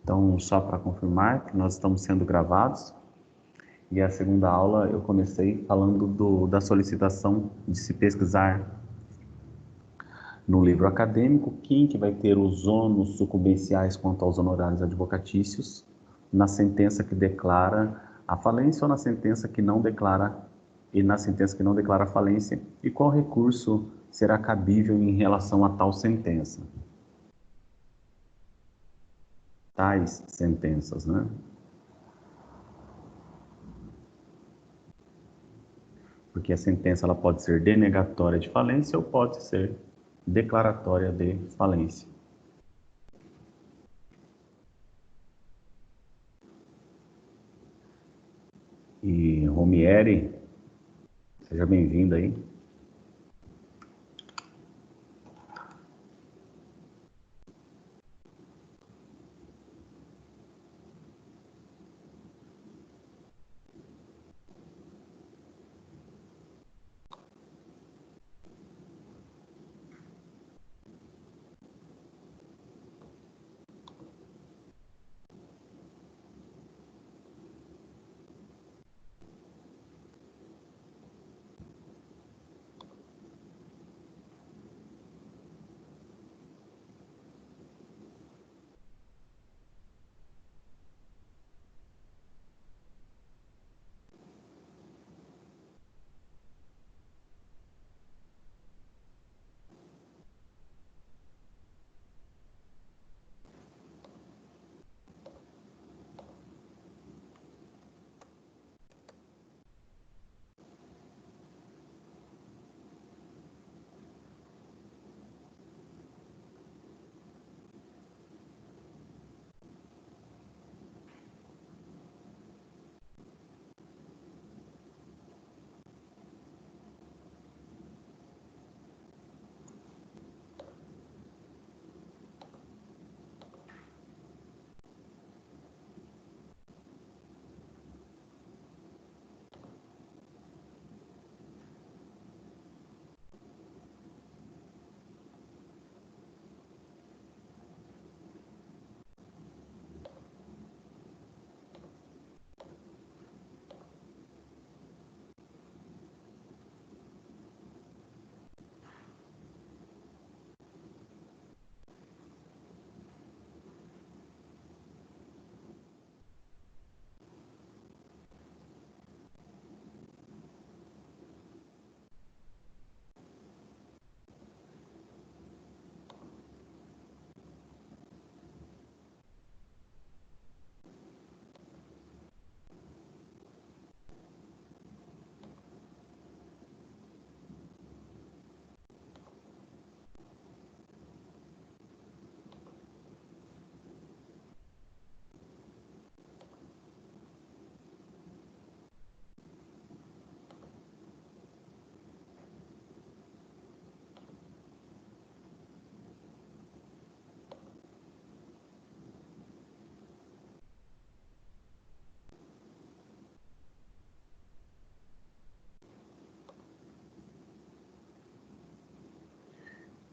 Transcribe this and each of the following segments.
Então, só para confirmar que nós estamos sendo gravados, e a segunda aula eu comecei falando da solicitação de se pesquisar no livro acadêmico quem que vai ter os ônus sucumbenciais quanto aos honorários advocatícios na sentença que declara a falência ou na sentença que não declara a falência, e qual recurso será cabível em relação a tal sentença. Tais sentenças, né? Porque a sentença ela pode ser denegatória de falência ou pode ser declaratória de falência. E Romieri, seja bem-vindo aí.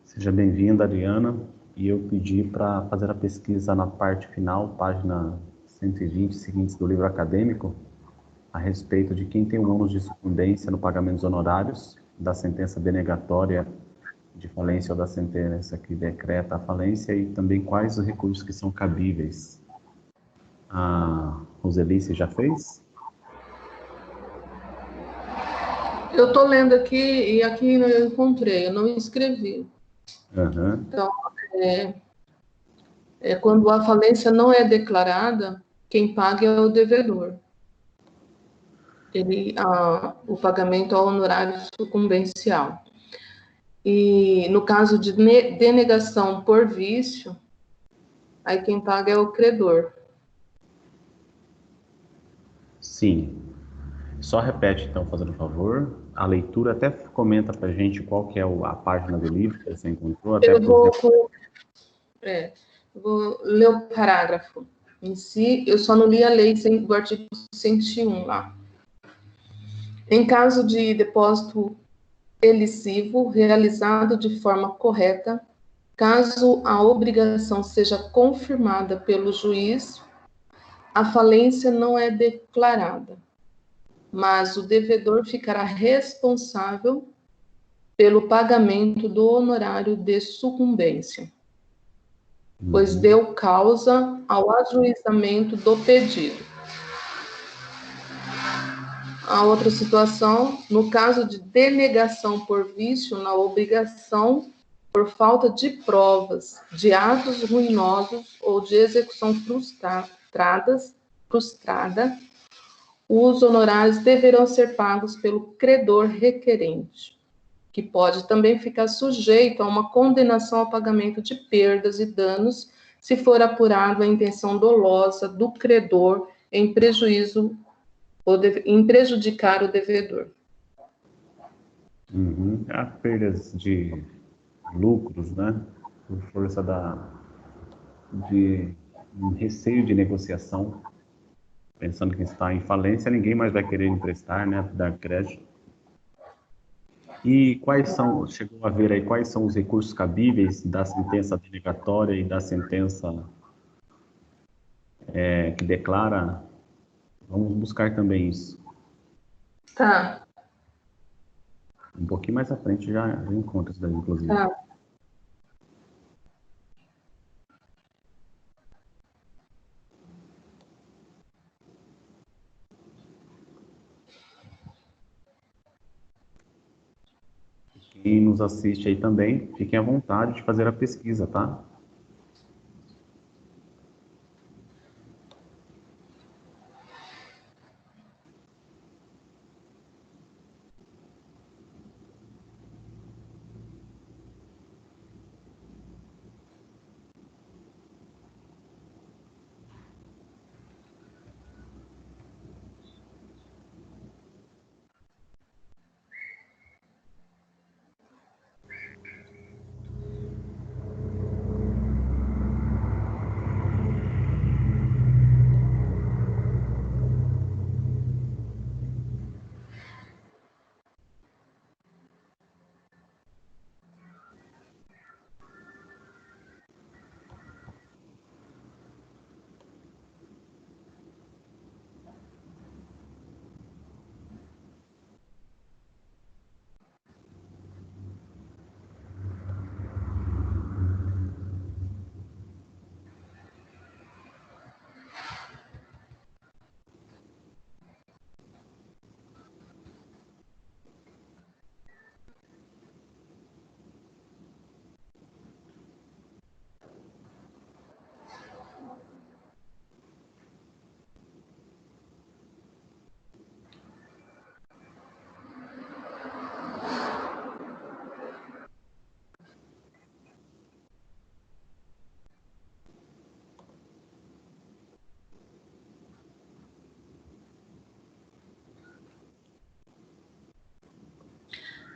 Seja bem-vinda, Adriana. E eu pedi para fazer a pesquisa na parte final, página 120 seguintes do livro acadêmico, a respeito de quem tem o ônus de sucumbência no pagamento dos honorários, da sentença denegatória de falência ou da sentença que decreta a falência, e também quais os recursos que são cabíveis. A Roselice já fez? Eu estou lendo aqui e aqui eu encontrei, eu não escrevi. Uhum. Então, quando a falência não é declarada, quem paga é o devedor. O pagamento ao honorário sucumbencial. E no caso de denegação por vício, aí quem paga é o credor. Sim. Só repete, então, fazendo um favor. A leitura até comenta para a gente qual que é a página do livro que você encontrou. Até Eu vou ler o parágrafo em si, eu só não li a lei do artigo 101 lá. Em caso de depósito elixivo realizado de forma correta, Caso a obrigação seja confirmada pelo juiz, a falência não é declarada, mas o devedor ficará responsável pelo pagamento do honorário de sucumbência, pois deu causa ao ajuizamento do pedido. A outra situação, no caso de denegação por vício na obrigação por falta de provas de atos ruinosos ou de execução frustrada, os honorários deverão ser pagos pelo credor requerente, que pode também ficar sujeito a uma condenação ao pagamento de perdas e danos se for apurado a intenção dolosa do credor em prejudicar o devedor. Há perdas de lucros, né? Por força de um receio de negociação, pensando que está em falência, ninguém mais vai querer emprestar, né? Dar crédito. E chegou a ver aí quais são os recursos cabíveis da sentença denegatória e da sentença que declara? Vamos buscar também isso. Tá. Um pouquinho mais à frente já encontra isso daí, inclusive. Tá. Quem nos assiste aí também, fiquem à vontade de fazer a pesquisa, tá?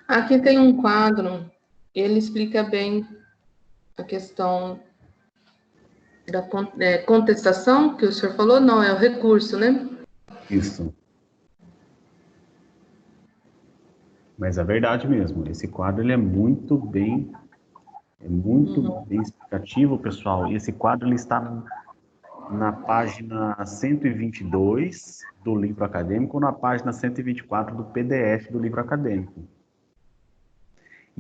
Aqui tem um quadro, ele explica bem a questão da contestação, que o senhor falou, não, é o recurso, né? Isso. Mas é verdade mesmo, esse quadro ele é muito bem explicativo, pessoal. E esse quadro ele está na página 122 do livro acadêmico, ou na página 124 do PDF do livro acadêmico.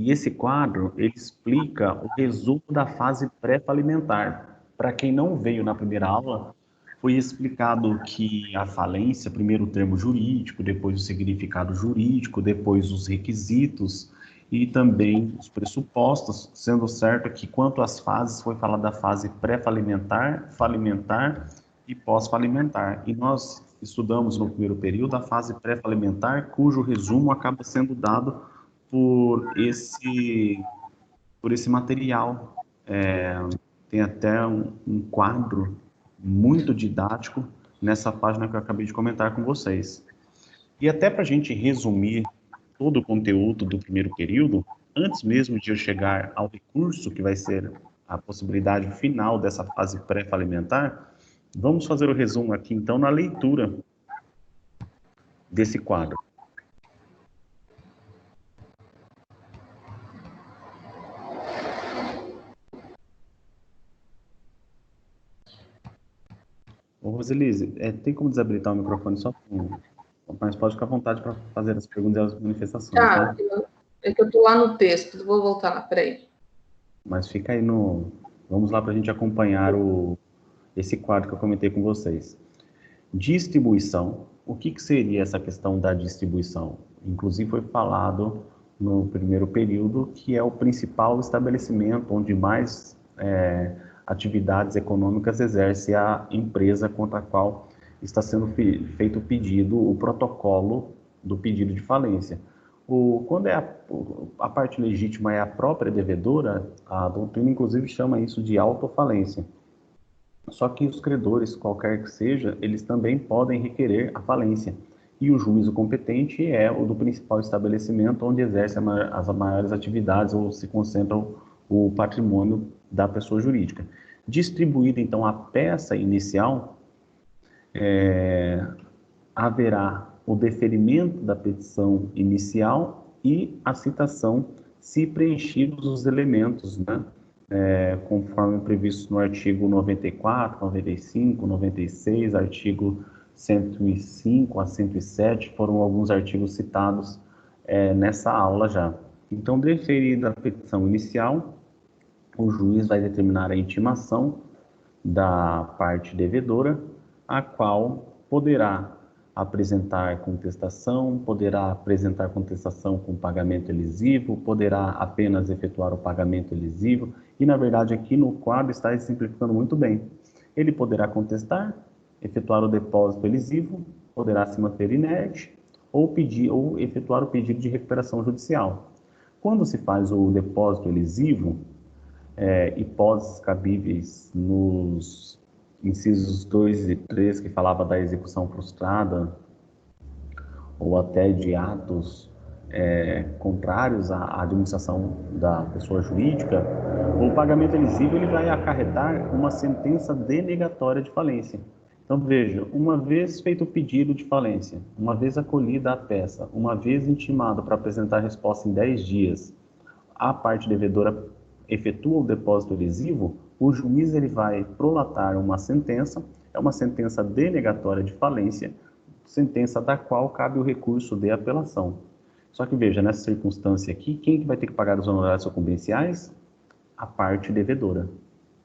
E esse quadro, ele explica o resumo da fase pré-falimentar. Para quem não veio na primeira aula, foi explicado que a falência, primeiro o termo jurídico, depois o significado jurídico, depois os requisitos e também os pressupostos, sendo certo que quanto às fases, foi falado da fase pré-falimentar, falimentar e pós-falimentar. E nós estudamos no primeiro período a fase pré-falimentar, cujo resumo acaba sendo dado por esse material. Tem até um quadro muito didático nessa página que eu acabei de comentar com vocês. E até para a gente resumir todo o conteúdo do primeiro período, antes mesmo de eu chegar ao recurso, que vai ser a possibilidade final dessa fase pré-falimentar, vamos fazer o resumo aqui, então, na leitura desse quadro. Ô, Roselise, tem como desabilitar o microfone só mas pode ficar à vontade para fazer as perguntas e as manifestações, Tá, tá? é que eu tô lá no texto, vou voltar lá, peraí. Mas fica aí no... Vamos lá para a gente acompanhar esse quadro que eu comentei com vocês. Distribuição. O que seria essa questão da distribuição? Inclusive foi falado no primeiro período que é o principal estabelecimento onde mais atividades econômicas exerce a empresa contra a qual está sendo feito o pedido, o protocolo do pedido de falência. Quando a parte legítima é a própria devedora, a doutrina inclusive chama isso de autofalência. Só que os credores, qualquer que seja, eles também podem requerer a falência. E o juízo competente é o do principal estabelecimento onde exerce as maiores atividades ou se concentra o patrimônio da pessoa jurídica. Distribuída, então, a peça inicial, haverá o deferimento da petição inicial e a citação, se preenchidos os elementos, né? Conforme previsto no artigo 94, 95, 96, artigo 105 a 107, foram alguns artigos citados nessa aula já. Então, deferida a petição inicial, o juiz vai determinar a intimação da parte devedora, a qual poderá apresentar contestação com pagamento elisivo, poderá apenas efetuar o pagamento elisivo, e na verdade aqui no quadro está exemplificando muito bem. Ele poderá contestar, efetuar o depósito elisivo, poderá se manter inerte, ou efetuar o pedido de recuperação judicial. Quando se faz o depósito elisivo, hipóteses cabíveis nos incisos 2 e 3, que falava da execução frustrada, ou até de atos contrários à administração da pessoa jurídica, o pagamento elisivo ele vai acarretar uma sentença denegatória de falência. Então, veja, uma vez feito o pedido de falência, uma vez acolhida a peça, uma vez intimado para apresentar resposta em 10 dias, a parte devedora efetua o depósito elisivo, o juiz ele vai prolatar uma sentença, é uma sentença denegatória de falência, sentença da qual cabe o recurso de apelação. Só que veja, nessa circunstância aqui, quem que vai ter que pagar os honorários sucumbenciais? A parte devedora,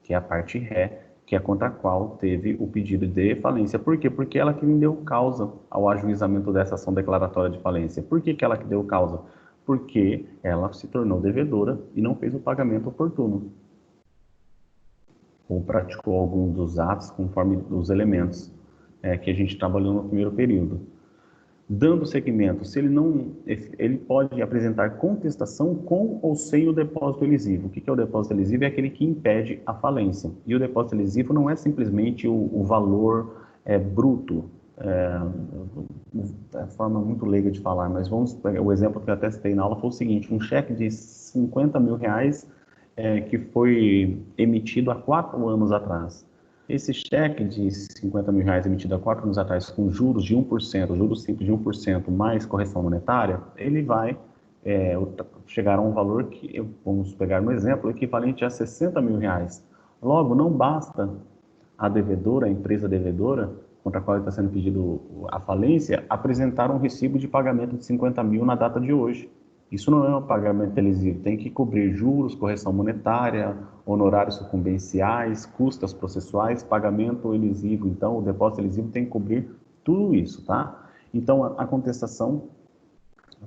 que é a parte ré, que é contra a qual teve o pedido de falência. Por quê? Porque ela que deu causa ao ajuizamento dessa ação declaratória de falência. Por que ela que deu causa? Porque ela se tornou devedora e não fez o pagamento oportuno, ou praticou algum dos atos conforme os elementos que a gente trabalhou no primeiro período. Dando seguimento, ele pode apresentar contestação com ou sem o depósito elisivo. O que é o depósito elisivo? É aquele que impede a falência. E o depósito elisivo não é simplesmente o valor bruto, é forma muito leiga de falar, mas vamos pegar o exemplo que eu até citei na aula, foi o seguinte: um cheque de 50 mil reais que foi emitido há 4 anos atrás. Esse cheque de 50 mil reais emitido há 4 anos atrás com juros de 1%, juros simples de 1% mais correção monetária, ele vai chegar a um valor que, vamos pegar um exemplo, equivalente a 60 mil reais. Logo, não basta a devedora, a empresa devedora, contra a qual está sendo pedido a falência, apresentar um recibo de pagamento de 50 mil na data de hoje. Isso não é um pagamento elisivo, tem que cobrir juros, correção monetária, honorários sucumbenciais, custas processuais, pagamento elisivo. Então, o depósito elisivo tem que cobrir tudo isso, tá? Então, a contestação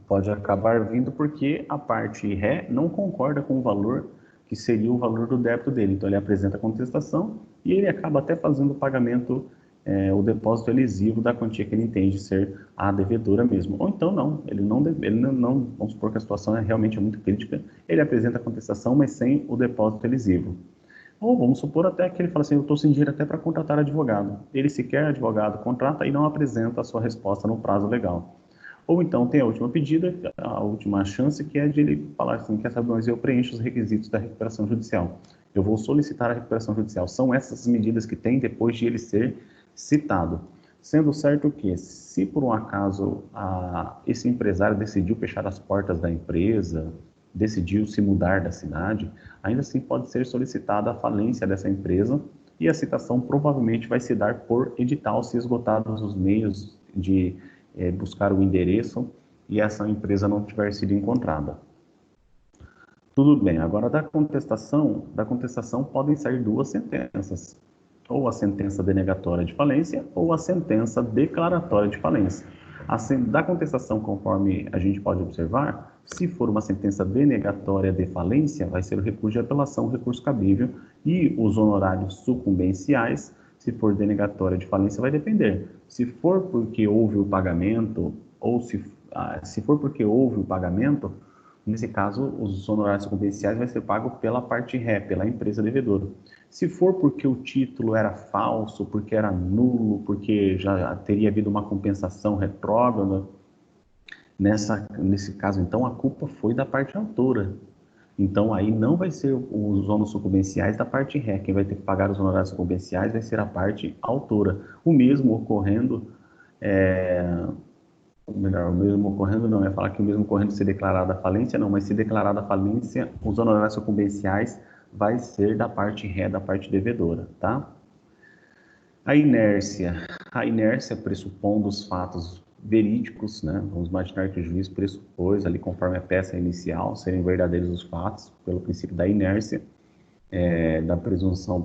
pode acabar vindo porque a parte ré não concorda com o valor que seria o valor do débito dele. Então, ele apresenta a contestação e ele acaba até fazendo o pagamento, o depósito elisivo da quantia que ele entende ser a devedora mesmo. Ou então, não, ele não, vamos supor que a situação é realmente muito crítica, ele apresenta a contestação, mas sem o depósito elisivo. Ou vamos supor até que ele fala assim: eu estou sem dinheiro até para contratar advogado. Ele sequer advogado contrata e não apresenta a sua resposta no prazo legal. Ou então tem a última pedida, a última chance, que é de ele falar assim: quer saber, mas eu preencho os requisitos da recuperação judicial. Eu vou solicitar a recuperação judicial. São essas medidas que tem depois de ele ser citado. Sendo certo que, se por um acaso esse empresário decidiu fechar as portas da empresa, decidiu se mudar da cidade, ainda assim pode ser solicitada a falência dessa empresa e a citação provavelmente vai se dar por edital, se esgotados os meios de buscar o endereço e essa empresa não tiver sido encontrada. Tudo bem, agora da contestação podem sair duas sentenças, ou a sentença denegatória de falência ou a sentença declaratória de falência. Da contestação, conforme a gente pode observar, se for uma sentença denegatória de falência, vai ser o recurso de apelação, o recurso cabível, e os honorários sucumbenciais, se for denegatória de falência, vai depender. Se for porque houve o pagamento, ou se for porque houve o pagamento, nesse caso, os honorários sucumbenciais vai ser pago pela parte ré, pela empresa devedora. Se for porque o título era falso, porque era nulo, porque já teria havido uma compensação retrógrada, nesse caso, então, a culpa foi da parte autora. Então, aí não vai ser os ônus sucumbenciais da parte ré. Quem vai ter que pagar os honorários sucumbenciais vai ser a parte autora. O mesmo ocorrendo... o mesmo ocorrendo não, é falar que o mesmo ocorrendo se declarada a falência, não, mas se declarada a falência, os honorários sucumbenciais vai ser da parte ré, da parte devedora, tá? A inércia pressupondo os fatos verídicos, né? Vamos imaginar que o juiz pressupôs ali, conforme a peça inicial, serem verdadeiros os fatos, pelo princípio da inércia, da presunção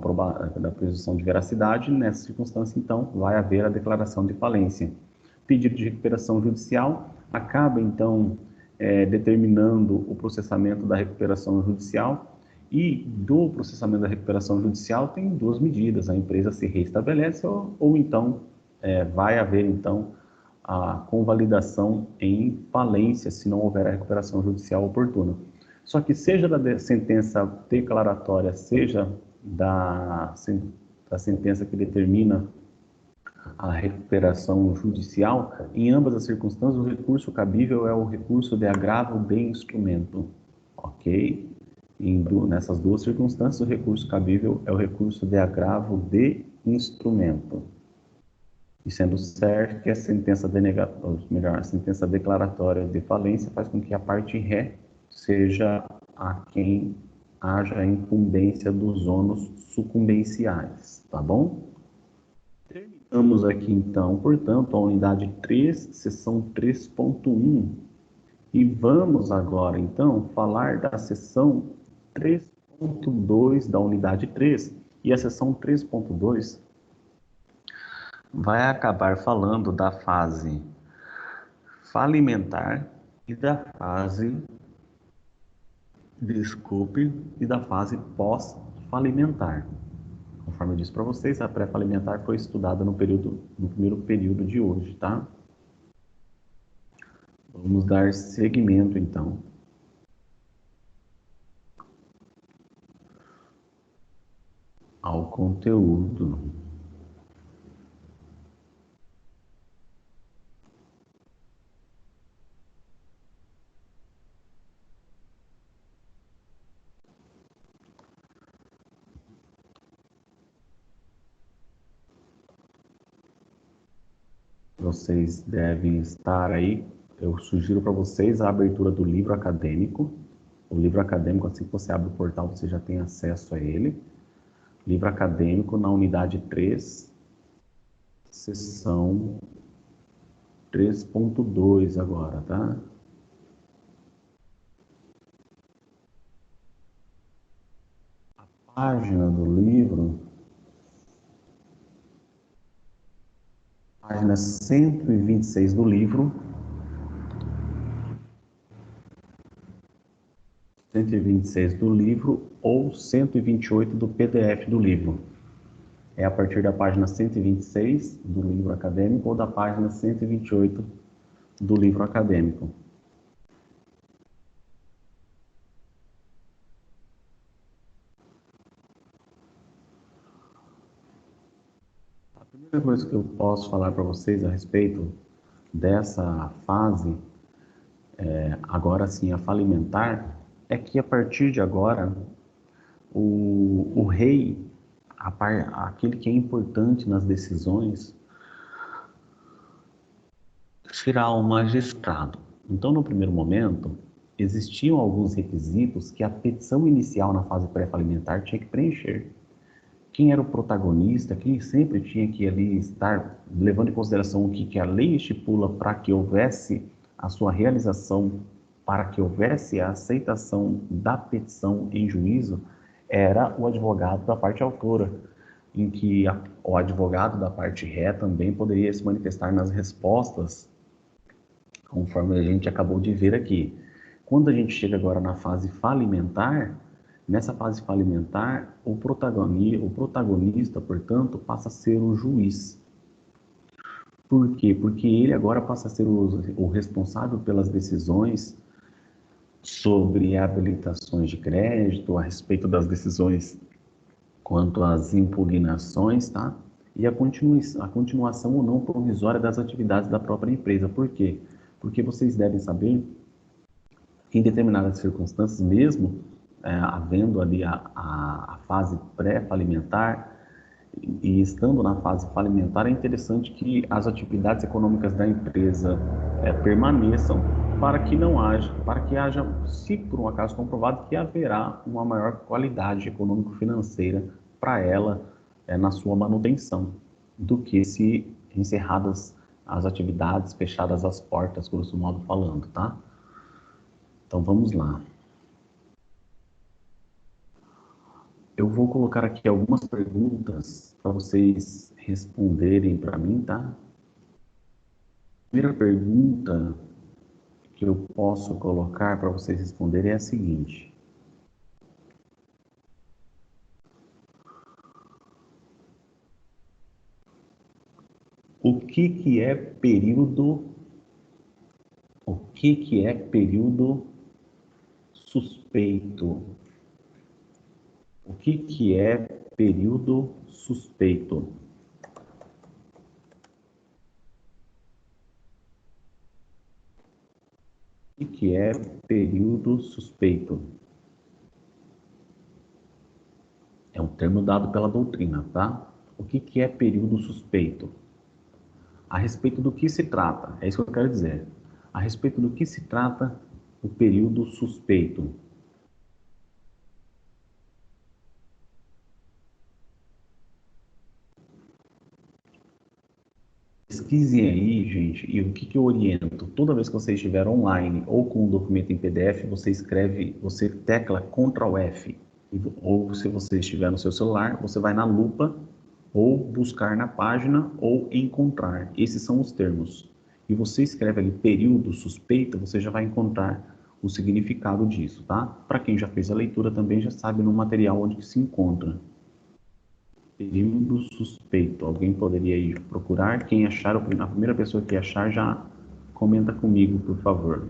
de veracidade. Nessa circunstância, então, vai haver a declaração de falência. Pedido de recuperação judicial acaba, então, determinando o processamento da recuperação judicial, e do processamento da recuperação judicial tem duas medidas: a empresa se reestabelece ou então vai haver, então, a convalidação em falência, se não houver a recuperação judicial oportuna. Só que seja da sentença declaratória, seja da sentença que determina a recuperação judicial, em ambas as circunstâncias, o recurso cabível é o recurso de agravo de instrumento, ok? Nessas duas circunstâncias, o recurso cabível é o recurso de agravo de instrumento. E sendo certo que a sentença a sentença declaratória de falência faz com que a parte ré seja a quem haja a incumbência dos ônus sucumbenciais, tá bom? Terminamos aqui, então, portanto, a unidade 3, seção 3.1. E vamos agora, então, falar da seção 3.2 da unidade 3. E a seção 3.2 vai acabar falando da fase falimentar e da fase, e da fase pós-falimentar. Conforme eu disse para vocês, a pré-falimentar foi estudada no primeiro período de hoje, tá? Vamos dar seguimento, então. Ao conteúdo. Vocês devem estar aí. Eu sugiro para vocês a abertura do livro acadêmico. O livro acadêmico, assim que você abre o portal, você já tem acesso a ele. Livro acadêmico na unidade 3, seção 3.2 agora, tá? A página do livro, página 126 do livro, 126 do livro ou 128 do PDF do livro. É a partir da página 126 do livro acadêmico ou da página 128 do livro acadêmico. A primeira coisa que eu posso falar para vocês a respeito dessa fase, agora sim, a falimentar, é que a partir de agora, o rei, aquele que é importante nas decisões, será o magistrado. Então, no primeiro momento, existiam alguns requisitos que a petição inicial na fase pré-falimentar tinha que preencher. quem era o protagonista, quem sempre tinha que ali estar levando em consideração o que a lei estipula para que houvesse a sua realização, para que houvesse a aceitação da petição em juízo, era o advogado da parte autora, em que o advogado da parte ré também poderia se manifestar nas respostas, conforme a gente acabou de ver aqui. Quando a gente chega agora na fase falimentar, nessa fase falimentar, o protagonista, portanto, passa a ser o juiz. Por quê? Porque ele agora passa a ser o responsável pelas decisões sobre habilitações de crédito, a respeito das decisões quanto às impugnações, tá? E a continuação ou não provisória das atividades da própria empresa. Por quê? Porque vocês devem saber que em determinadas circunstâncias, mesmo havendo ali a fase pré-falimentar e estando na fase falimentar, é interessante que as atividades econômicas da empresa permaneçam para que não haja, para que haja, se por um acaso comprovado, que haverá uma maior qualidade econômico-financeira para ela na sua manutenção, do que se encerradas as atividades, fechadas as portas, grosso modo falando, tá? Então vamos lá. Eu vou colocar aqui algumas perguntas para vocês responderem para mim, tá? A primeira pergunta que eu posso colocar para vocês responderem é a seguinte: o que é período? O que é período suspeito? O que é período suspeito? O que é período suspeito? É um termo dado pela doutrina, tá? O que é período suspeito? A respeito do que se trata? É isso que eu quero dizer. A respeito do que se trata o período suspeito? Pesquisem aí, gente, e o que eu oriento? Toda vez que você estiver online ou com um documento em PDF, você escreve, você tecla Ctrl F. Ou se você estiver no seu celular, você vai na lupa ou buscar na página ou encontrar. Esses são os termos. E você escreve ali período suspeito, você já vai encontrar o significado disso, tá? Para quem já fez a leitura também já sabe no material onde que se encontra. Período suspeito. Alguém poderia ir procurar? Quem achar, a primeira pessoa que achar já comenta comigo, por favor.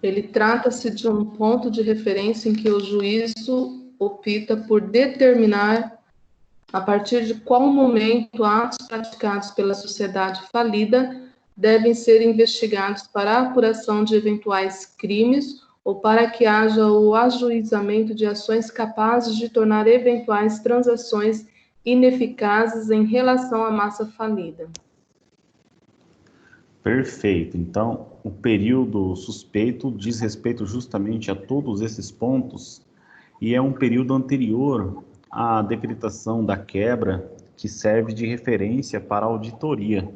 Ele trata-se de um ponto de referência em que o juízo opta por determinar a partir de qual momento atos praticados pela sociedade falida devem ser investigados para a apuração de eventuais crimes ou para que haja o ajuizamento de ações capazes de tornar eventuais transações ineficazes em relação à massa falida. Perfeito. Então, o período suspeito diz respeito justamente a todos esses pontos e é um período anterior à decretação da quebra que serve de referência para a auditoria.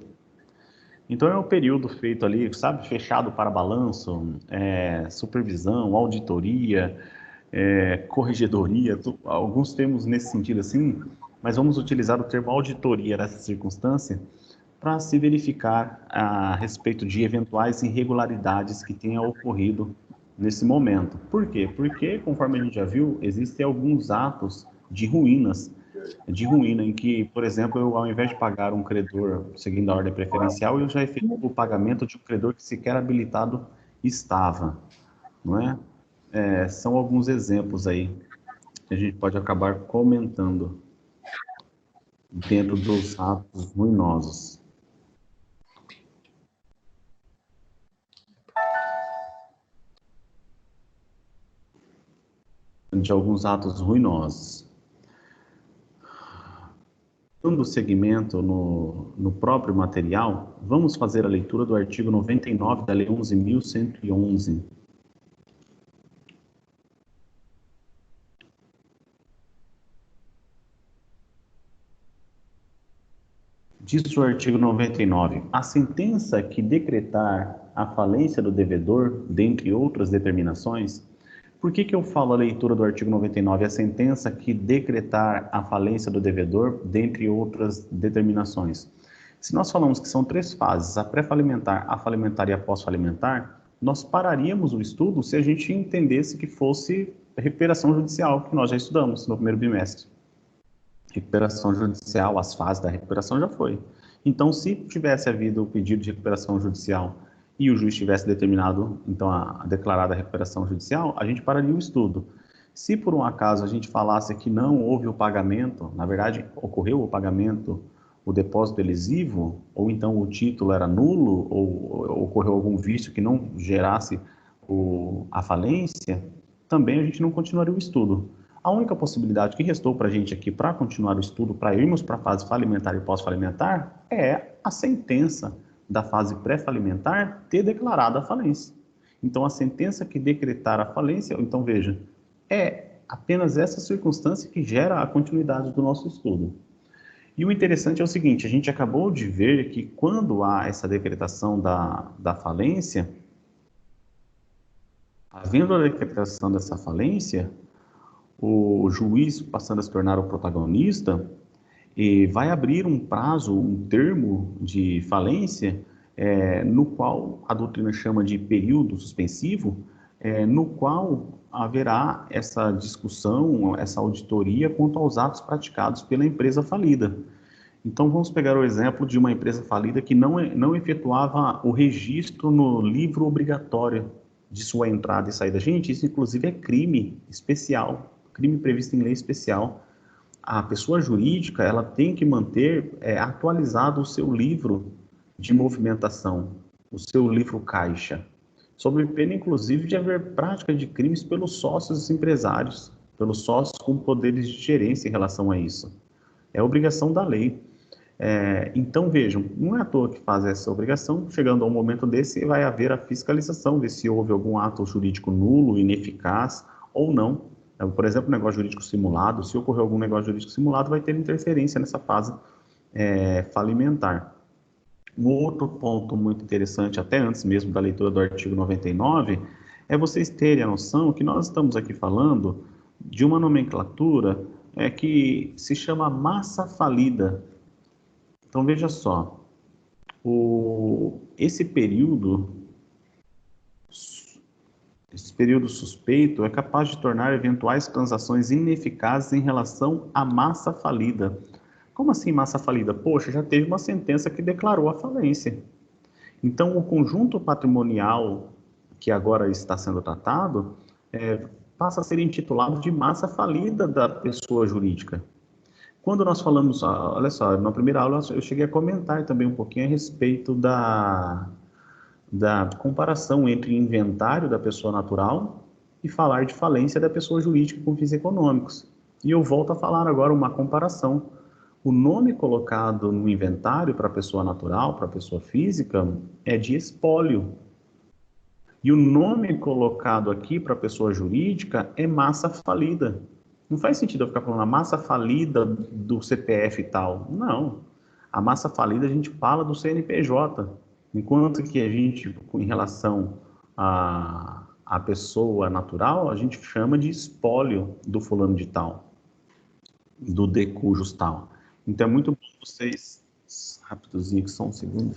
Então, é um período feito ali, sabe, fechado para balanço, supervisão, auditoria, corregedoria, alguns termos nesse sentido assim, mas vamos utilizar o termo auditoria nessa circunstância para se verificar a respeito de eventuais irregularidades que tenham ocorrido nesse momento. Por quê? Porque, conforme a gente já viu, existem alguns atos de ruína em que, por exemplo, eu, ao invés de pagar um credor seguindo a ordem preferencial, eu já efetuo o pagamento de um credor que sequer habilitado estava, não é? São alguns exemplos aí que a gente pode acabar comentando dentro dos atos ruinosos. de alguns atos ruinosos. Dando seguimento no próprio material, vamos fazer a leitura do artigo 99 da Lei 11.111. Diz o artigo 99, a sentença que decretar a falência do devedor, dentre outras determinações. Por que eu falo a leitura do artigo 99? A sentença que decretar a falência do devedor, dentre outras determinações. Se nós falamos que são três fases, a pré-falimentar, a falimentar e a pós-falimentar, nós pararíamos o estudo se a gente entendesse que fosse recuperação judicial, que nós já estudamos no primeiro bimestre. Recuperação judicial, as fases da recuperação já foi. Então, se tivesse havido o pedido de recuperação judicial e o juiz tivesse determinado, então, a declarada recuperação judicial, a gente pararia o estudo. Se por um acaso a gente falasse que não houve o pagamento, na verdade, ocorreu o pagamento, o depósito elesivo, ou então o título era nulo, ou ocorreu algum vício que não gerasse a falência, também a gente não continuaria o estudo. A única possibilidade que restou para a gente aqui para continuar o estudo, para irmos para a fase falimentar e pós-falimentar, é a sentença da fase pré-falimentar ter declarado a falência. Então, a sentença que decretar a falência, então veja, é apenas essa circunstância que gera a continuidade do nosso estudo. E o interessante é o seguinte, a gente acabou de ver que quando há essa decretação da falência, havendo a decretação dessa falência, o juiz passando a se tornar o protagonista, e vai abrir um prazo, um termo de falência, no qual a doutrina chama de período suspensivo, no qual haverá essa discussão, essa auditoria quanto aos atos praticados pela empresa falida. Então, vamos pegar o exemplo de uma empresa falida que não efetuava o registro no livro obrigatório de sua entrada e saída. Gente, isso inclusive é crime especial, crime previsto em lei especial. A pessoa jurídica, ela tem que manter atualizado o seu livro de movimentação, o seu livro caixa, sob pena inclusive de haver prática de crimes pelos sócios empresários, pelos sócios com poderes de gerência em relação a isso. É obrigação da lei. Então, vejam, não é à toa que faz essa obrigação, chegando a um momento desse, vai haver a fiscalização, ver se houve algum ato jurídico nulo, ineficaz ou não. Por exemplo, negócio jurídico simulado, se ocorrer algum negócio jurídico simulado, vai ter interferência nessa fase falimentar. Um outro ponto muito interessante, até antes mesmo da leitura do artigo 99, é vocês terem a noção que nós estamos aqui falando de uma nomenclatura que se chama massa falida. Então, veja só, esse período suspeito é capaz de tornar eventuais transações ineficazes em relação à massa falida. Como assim massa falida? Poxa, já teve uma sentença que declarou a falência. Então, o conjunto patrimonial que agora está sendo tratado passa a ser intitulado de massa falida da pessoa jurídica. Quando nós falamos, olha só, na primeira aula eu cheguei a comentar também um pouquinho a respeito da comparação entre inventário da pessoa natural e falar de falência da pessoa jurídica com fins econômicos. E eu volto a falar agora uma comparação. O nome colocado no inventário para a pessoa natural, para a pessoa física, é de espólio. E o nome colocado aqui para a pessoa jurídica é massa falida. Não faz sentido eu ficar falando a massa falida do CPF e tal. Não. A massa falida a gente fala do CNPJ. Enquanto que a gente, em relação à pessoa natural, a gente chama de espólio do fulano de tal, do de cujos tal. Então é muito bom vocês, rapidozinho que só um segundo,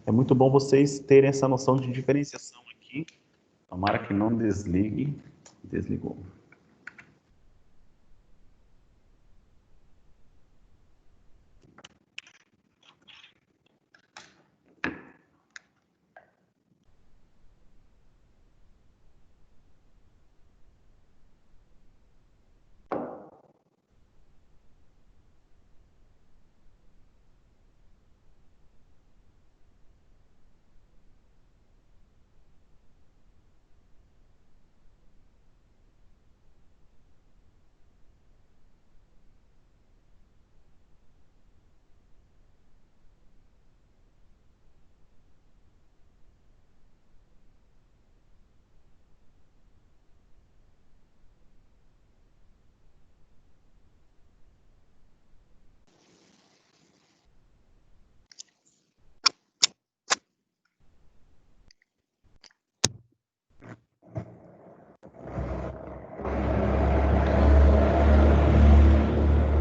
é muito bom vocês terem essa noção de diferenciação aqui. Tomara que não desligue. Desligou.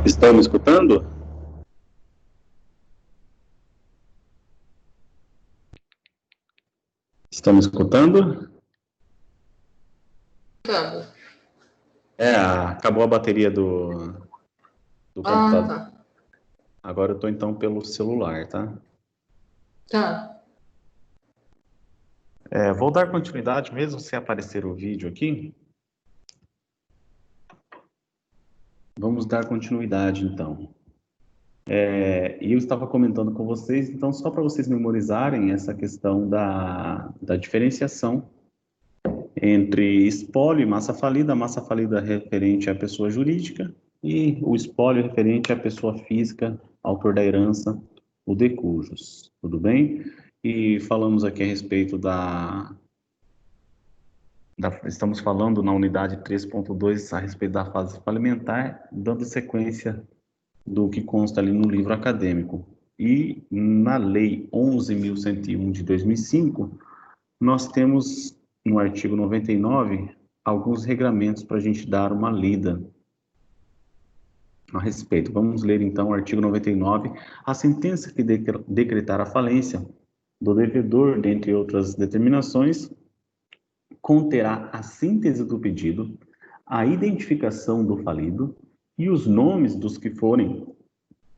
Estão me escutando? Estão me escutando? Acabou a bateria do computador. Tá. Agora eu estou então pelo celular, tá? Tá. Vou dar continuidade mesmo se aparecer o vídeo aqui. Vamos dar continuidade então. E eu estava comentando com vocês, então só para vocês memorizarem essa questão da diferenciação entre espólio e massa falida referente à pessoa jurídica e o espólio referente à pessoa física, autor da herança, o de cujus, tudo bem? E falamos aqui a respeito estamos falando na unidade 3.2 a respeito da fase falimentar, dando sequência do que consta ali no livro acadêmico. E na Lei 11.101 de 2005, nós temos no artigo 99 alguns regramentos para a gente dar uma lida a respeito. Vamos ler então o artigo 99. A sentença que decretar a falência do devedor, dentre outras determinações, conterá a síntese do pedido, a identificação do falido e os nomes dos que forem,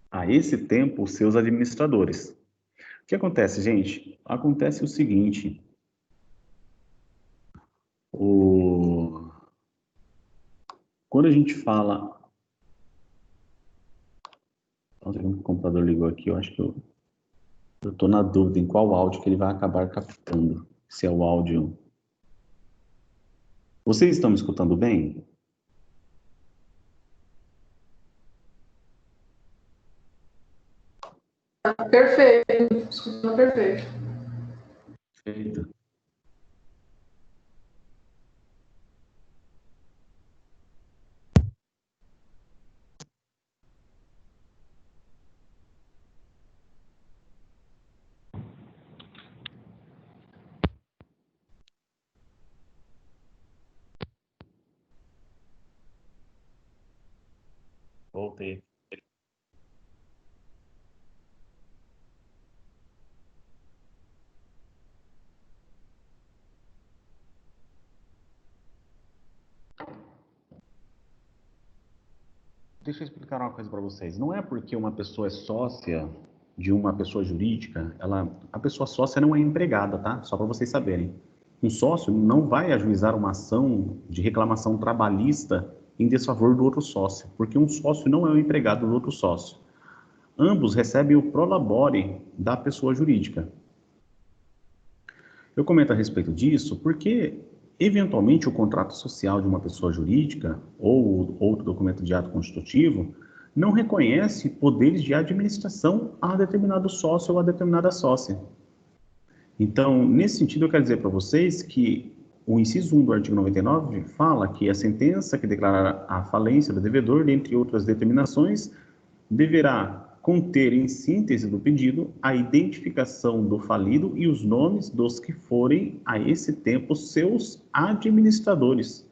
a esse tempo, os seus administradores. O que acontece, gente? Acontece o seguinte: quando a gente fala. O computador ligou aqui, eu acho que eu estou na dúvida em qual áudio que ele vai acabar captando. Se é o áudio. Vocês estão me escutando bem? Perfeito. Escutando perfeito. Perfeito. Voltei. Deixa eu explicar uma coisa para vocês. Não é porque uma pessoa é sócia de uma pessoa jurídica, a pessoa sócia não é empregada, tá? Só para vocês saberem. Um sócio não vai ajuizar uma ação de reclamação trabalhista em desfavor do outro sócio, porque um sócio não é o empregado do outro sócio. Ambos recebem o prolabore da pessoa jurídica. Eu comento a respeito disso porque, eventualmente, o contrato social de uma pessoa jurídica ou outro documento de ato constitutivo não reconhece poderes de administração a determinado sócio ou a determinada sócia. Então, nesse sentido, eu quero dizer para vocês que o inciso 1 do artigo 99 fala que a sentença que declarar a falência do devedor, dentre outras determinações, deverá conter, em síntese do pedido, a identificação do falido e os nomes dos que forem, a esse tempo, seus administradores.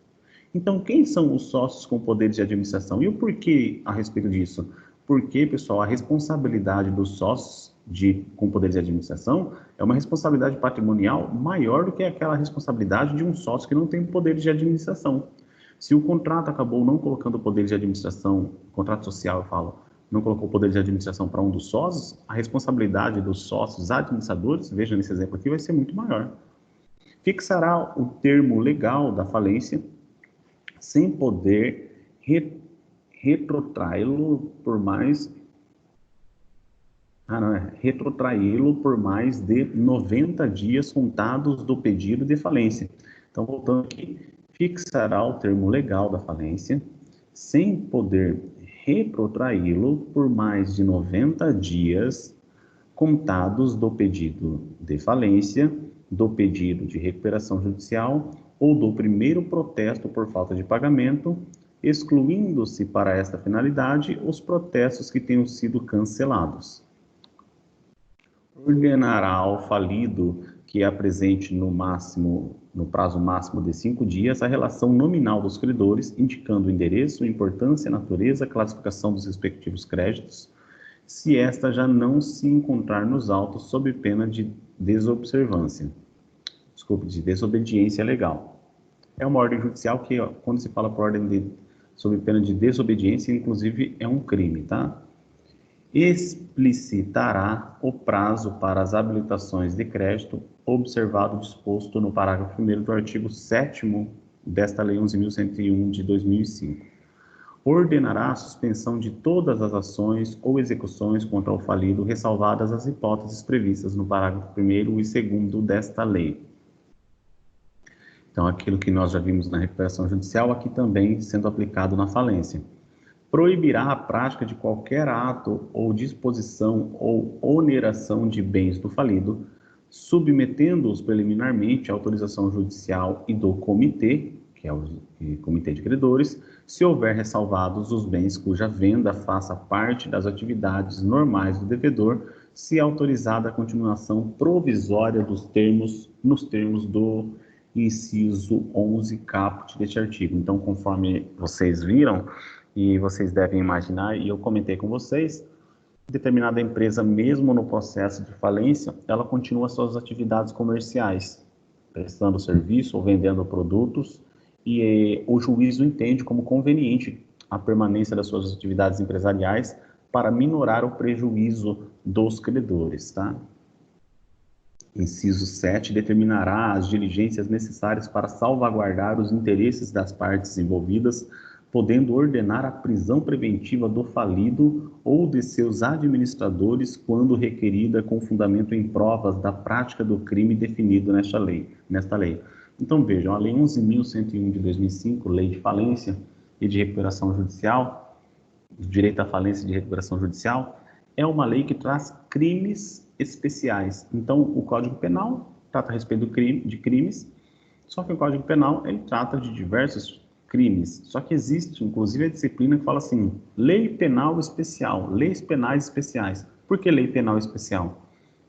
Então, quem são os sócios com poderes de administração? E o porquê a respeito disso? Porque, pessoal, a responsabilidade dos sócios com poderes de administração é uma responsabilidade patrimonial maior do que aquela responsabilidade de um sócio que não tem poderes de administração. Se o contrato acabou não colocando poderes de administração, contrato social, eu falo, não colocou poder de administração para um dos sócios, a responsabilidade dos sócios administradores, veja nesse exemplo aqui, vai ser muito maior. Fixará o termo legal da falência sem poder retrotraí-lo por mais retrotraí-lo por mais de 90 dias contados do pedido de falência. Então, voltando aqui, fixará o termo legal da falência sem poder retrotraí-lo por mais de 90 dias contados do pedido de falência, do pedido de recuperação judicial ou do primeiro protesto por falta de pagamento, excluindo-se para esta finalidade os protestos que tenham sido cancelados. Ordenará ao falido que apresente no máximo no prazo máximo de 5 dias, a relação nominal dos credores, indicando o endereço, importância, natureza, classificação dos respectivos créditos, se esta já não se encontrar nos autos sob pena de de desobediência legal. É uma ordem judicial que, quando se fala por sob pena de desobediência, inclusive é um crime, tá? Explicitará o prazo para as habilitações de crédito, observado o disposto no parágrafo 1º do artigo 7º desta Lei 11.101 de 2005. Ordenará a suspensão de todas as ações ou execuções contra o falido, ressalvadas as hipóteses previstas no parágrafo 1º e 2º desta lei. Então, aquilo que nós já vimos na recuperação judicial, aqui também sendo aplicado na falência. Proibirá a prática de qualquer ato ou disposição ou oneração de bens do falido, submetendo-os preliminarmente à autorização judicial e do comitê, que é o comitê de credores, se houver ressalvados os bens cuja venda faça parte das atividades normais do devedor, se autorizada a continuação provisória nos termos do inciso 11 caput deste artigo. Então, conforme vocês viram, e vocês devem imaginar, e eu comentei com vocês, determinada empresa, mesmo no processo de falência, ela continua suas atividades comerciais, prestando serviço ou vendendo produtos, e o juízo entende como conveniente a permanência das suas atividades empresariais para minorar o prejuízo dos credores, tá? Inciso 7, determinará as diligências necessárias para salvaguardar os interesses das partes envolvidas, podendo ordenar a prisão preventiva do falido ou de seus administradores quando requerida com fundamento em provas da prática do crime definido nesta lei. Então, vejam, a Lei 11.101 de 2005, Lei de Falência e de Recuperação Judicial, Direito à Falência e de Recuperação Judicial, é uma lei que traz crimes especiais. Então, o Código Penal trata a respeito de crimes, só que o Código Penal ele trata de diversos crimes. Só que existe, inclusive, a disciplina que fala assim, lei penal especial, leis penais especiais. Por que lei penal especial?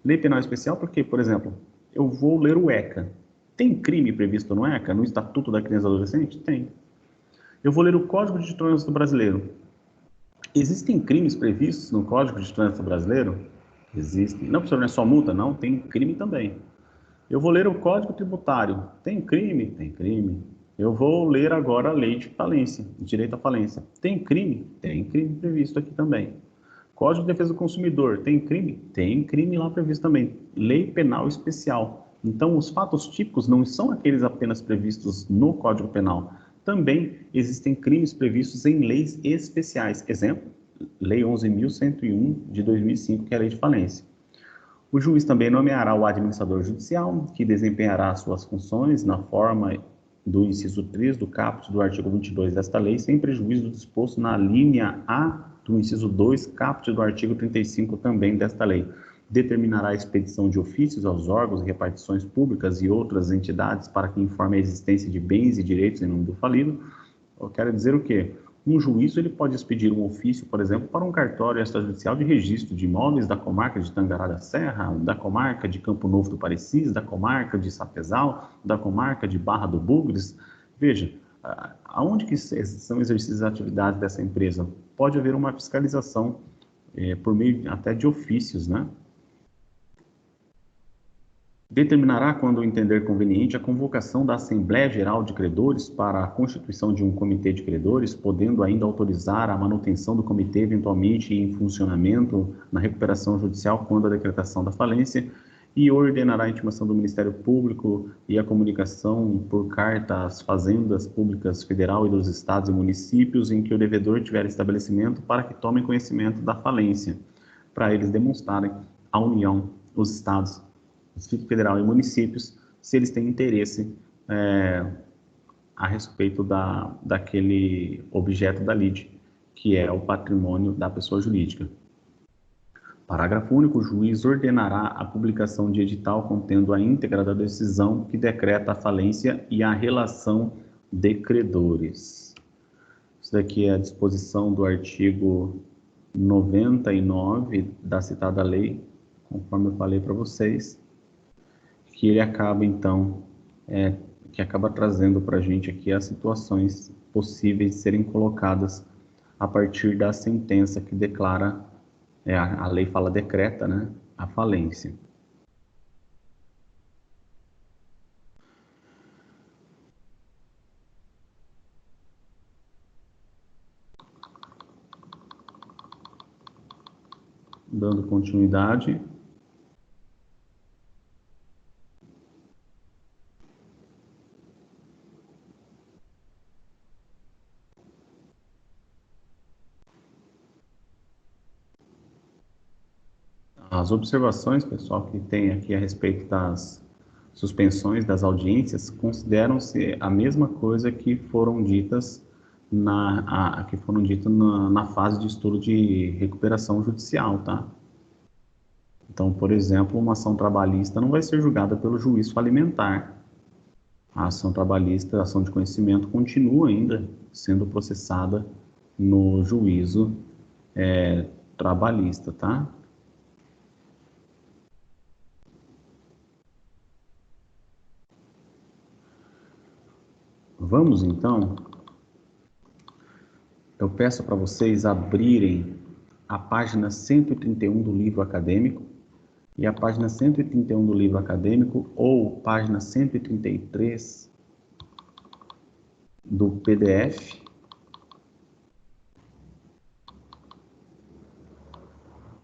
Lei penal especial porque, por exemplo, eu vou ler o ECA. Tem crime previsto no ECA, no Estatuto da Criança e do Adolescente? Tem. Eu vou ler o Código de Trânsito Brasileiro. Existem crimes previstos no Código de Trânsito Brasileiro? Existem. Não, professor, não é só multa? Não, tem crime também. Eu vou ler o Código Tributário. Tem crime? Tem crime. Eu vou ler agora a Lei de Falência, Direito à Falência. Tem crime? Tem crime previsto aqui também. Código de Defesa do Consumidor. Tem crime? Tem crime lá previsto também. Lei Penal Especial. Então, os fatos típicos não são aqueles apenas previstos no Código Penal. Também existem crimes previstos em leis especiais. Exemplo, Lei 11.101 de 2005, que é a Lei de Falência. O juiz também nomeará o administrador judicial, que desempenhará suas funções na forma do inciso 3 do caput do artigo 22 desta lei, sem prejuízo do disposto na linha A do inciso 2, caput do artigo 35 também desta lei. Determinará a expedição de ofícios aos órgãos e repartições públicas e outras entidades para que informe a existência de bens e direitos em nome do falido. Eu quero dizer o quê? Um juízo ele pode expedir um ofício, por exemplo, para um cartório extrajudicial de registro de imóveis da comarca de Tangará da Serra, da comarca de Campo Novo do Parecis, da comarca de Sapezal, da comarca de Barra do Bugres. Veja, aonde que são exercidas as atividades dessa empresa? Pode haver uma fiscalização por meio até de ofícios, né? Determinará, quando entender conveniente, a convocação da Assembleia Geral de Credores para a constituição de um comitê de credores, podendo ainda autorizar a manutenção do comitê eventualmente em funcionamento na recuperação judicial quando a decretação da falência, e ordenará a intimação do Ministério Público e a comunicação por carta às fazendas públicas federal e dos estados e municípios em que o devedor tiver estabelecimento para que tomem conhecimento da falência, para eles demonstrarem à União, os estados, Distrito Federal e municípios, se eles têm interesse a respeito daquele objeto da lide, que é o patrimônio da pessoa jurídica. Parágrafo único, o juiz ordenará a publicação de edital contendo a íntegra da decisão que decreta a falência e a relação de credores. Isso daqui é a disposição do artigo 99 da citada lei, conforme eu falei para vocês, que ele acaba, então, que acaba trazendo para a gente aqui as situações possíveis de serem colocadas a partir da sentença que declara, a lei fala decreta, né, a falência. Dando continuidade. As observações, pessoal, que tem aqui a respeito das suspensões das audiências consideram-se a mesma coisa que foram ditas na fase de estudo de recuperação judicial, tá? Então, por exemplo, uma ação trabalhista não vai ser julgada pelo juiz falimentar. A ação trabalhista, a ação de conhecimento, continua ainda sendo processada no juízo trabalhista, tá? Vamos então, eu peço para vocês abrirem a página 131 do livro acadêmico e a página 131 do livro acadêmico ou página 133 do PDF.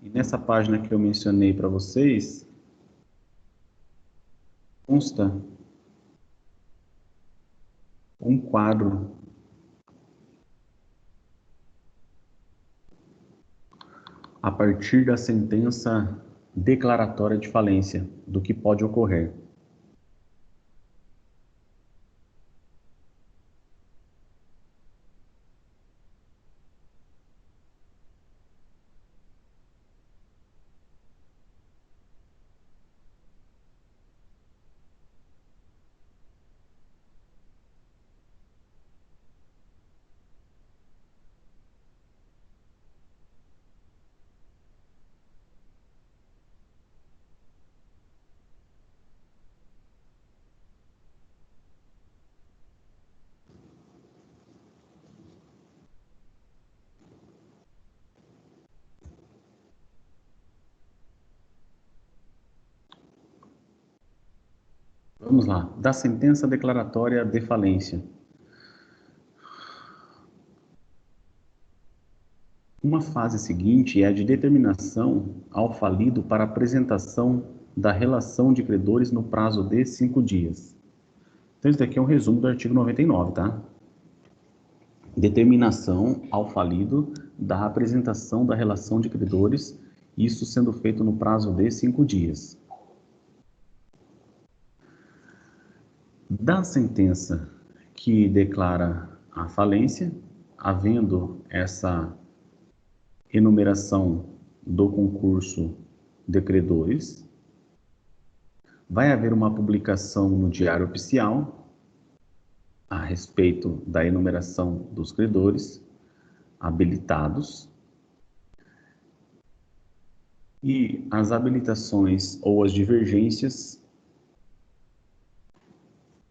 E nessa página que eu mencionei para vocês, consta um quadro a partir da sentença declaratória de falência do que pode ocorrer. Vamos lá, da sentença declaratória de falência. Uma fase seguinte é a de determinação ao falido para apresentação da relação de credores no prazo de 5 dias. Então, isso daqui é um resumo do artigo 99, tá? Determinação ao falido da apresentação da relação de credores, isso sendo feito no prazo de 5 dias. Da sentença que declara a falência, havendo essa enumeração do concurso de credores, vai haver uma publicação no Diário Oficial a respeito da enumeração dos credores habilitados, e as habilitações ou as divergências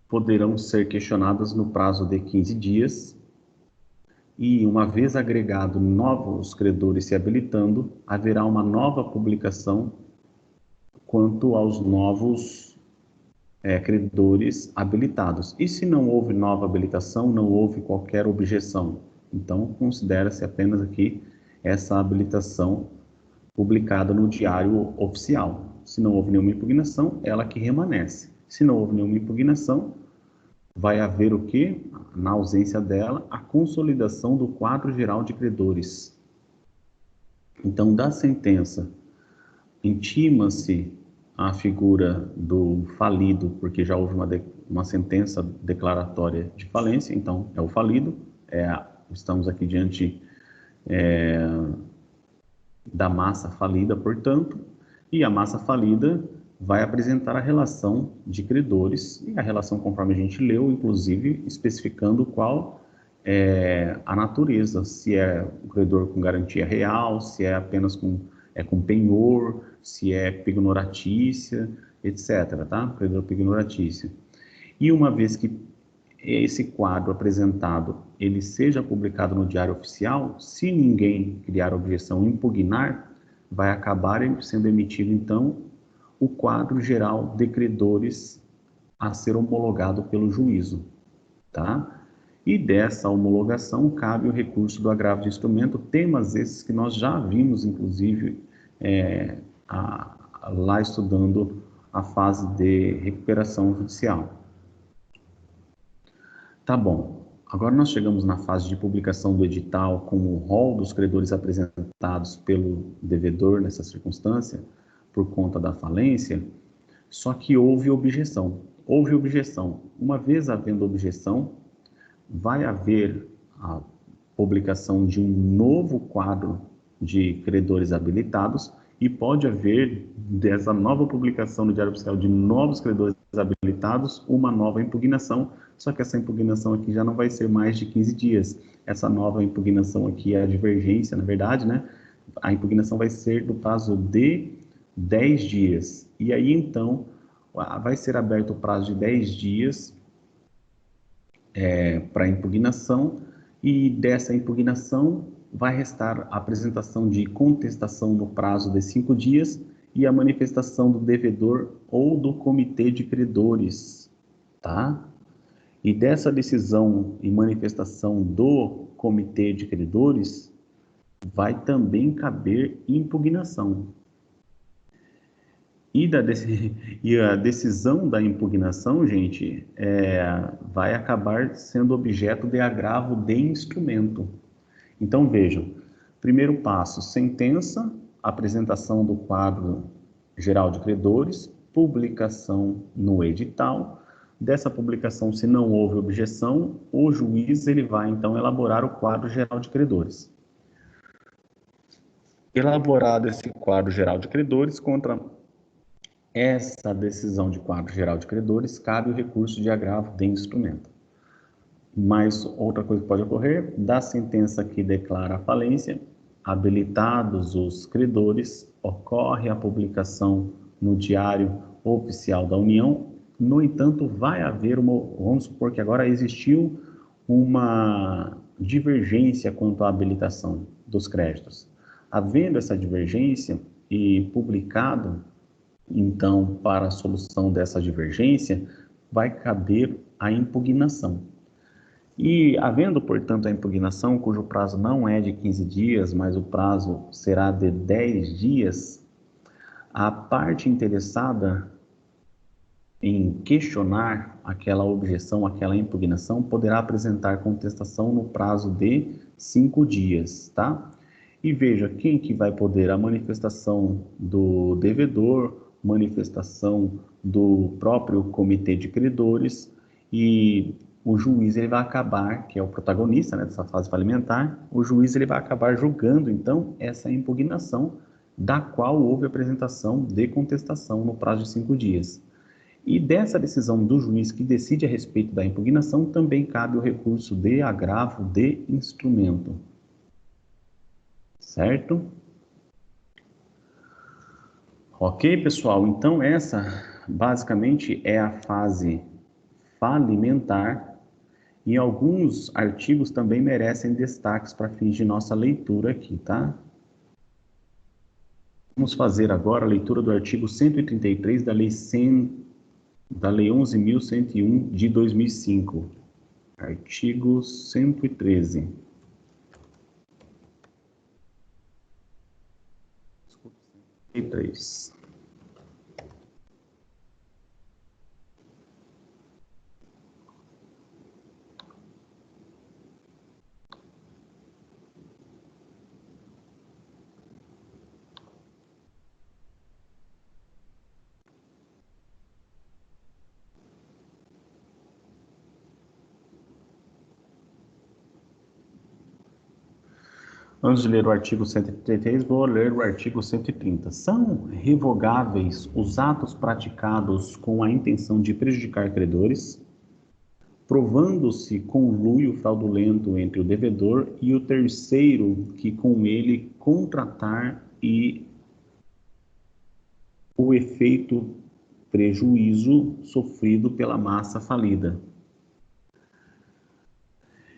poderão ser questionadas no prazo de 15 dias, e uma vez agregado novos credores se habilitando, haverá uma nova publicação quanto aos novos credores habilitados. E se não houve nova habilitação, não houve qualquer objeção, então considera-se apenas aqui essa habilitação publicada no Diário Oficial. Se não houve nenhuma impugnação, ela que permanece. Se não houve nenhuma impugnação, vai haver o quê? Na ausência dela, a consolidação do quadro geral de credores. Então, da sentença, intima-se a figura do falido, porque já houve uma sentença declaratória de falência, então é o falido, estamos aqui diante da massa falida, portanto, e a massa falida vai apresentar a relação de credores, e a relação, conforme a gente leu, inclusive especificando qual é a natureza, se é o credor com garantia real, se é apenas com penhor, se é pignoratícia, etc., tá? Credor pignoratícia. E uma vez que esse quadro apresentado ele seja publicado no Diário Oficial, se ninguém criar objeção e impugnar, vai acabar sendo emitido, então, o quadro geral de credores a ser homologado pelo juízo, tá? E dessa homologação cabe o recurso do agravo de instrumento, temas esses que nós já vimos, inclusive, lá estudando a fase de recuperação judicial. Tá bom. Agora nós chegamos na fase de publicação do edital com o rol dos credores apresentados pelo devedor nessa circunstância, por conta da falência, só que houve objeção. Houve objeção. Uma vez havendo objeção, vai haver a publicação de um novo quadro de credores habilitados e pode haver, dessa nova publicação no Diário Oficial de novos credores habilitados, uma nova impugnação, só que essa impugnação aqui já não vai ser mais de 15 dias. Essa nova impugnação aqui é a divergência, na verdade, né? A impugnação vai ser do prazo de 10 dias. E aí, então, vai ser aberto o prazo de 10 dias para impugnação, e dessa impugnação vai restar a apresentação de contestação no prazo de 5 dias e a manifestação do devedor ou do comitê de credores, tá? E dessa decisão e manifestação do comitê de credores vai também caber impugnação. E a decisão da impugnação, gente, vai acabar sendo objeto de agravo de instrumento. Então, vejam, primeiro passo, sentença, apresentação do quadro geral de credores, publicação no edital. Dessa publicação, se não houve objeção, o juiz ele vai, então, elaborar o quadro geral de credores. Elaborado esse quadro geral de credores, contra essa decisão de quadro geral de credores, cabe o recurso de agravo de instrumento. Mas outra coisa que pode ocorrer, da sentença que declara a falência, habilitados os credores, ocorre a publicação no Diário Oficial da União. No entanto, vai haver vamos supor que agora existiu uma divergência quanto à habilitação dos créditos. Havendo essa divergência e publicado, então, para a solução dessa divergência, vai caber a impugnação. E, havendo, portanto, a impugnação, cujo prazo não é de 15 dias, mas o prazo será de 10 dias, a parte interessada em questionar aquela objeção, aquela impugnação, poderá apresentar contestação no prazo de 5 dias, tá? E veja, quem que vai poder? A manifestação do devedor, manifestação do próprio comitê de credores, e o juiz ele vai acabar, que é o protagonista, né, dessa fase falimentar, o juiz ele vai acabar julgando, então, essa impugnação da qual houve apresentação de contestação no prazo de 5 dias. E dessa decisão do juiz que decide a respeito da impugnação, também cabe o recurso de agravo de instrumento. Certo? Ok, pessoal? Então, essa basicamente é a fase falimentar. E alguns artigos também merecem destaques para fins de nossa leitura aqui, tá? Vamos fazer agora a leitura do artigo 133 da Lei 11.101 de 2005. Artigo 113. 133. Antes de ler o artigo 133, vou ler o artigo 130. São revogáveis os atos praticados com a intenção de prejudicar credores, provando-se conluio fraudulento entre o devedor e o terceiro que com ele contratar e o efeito prejuízo sofrido pela massa falida.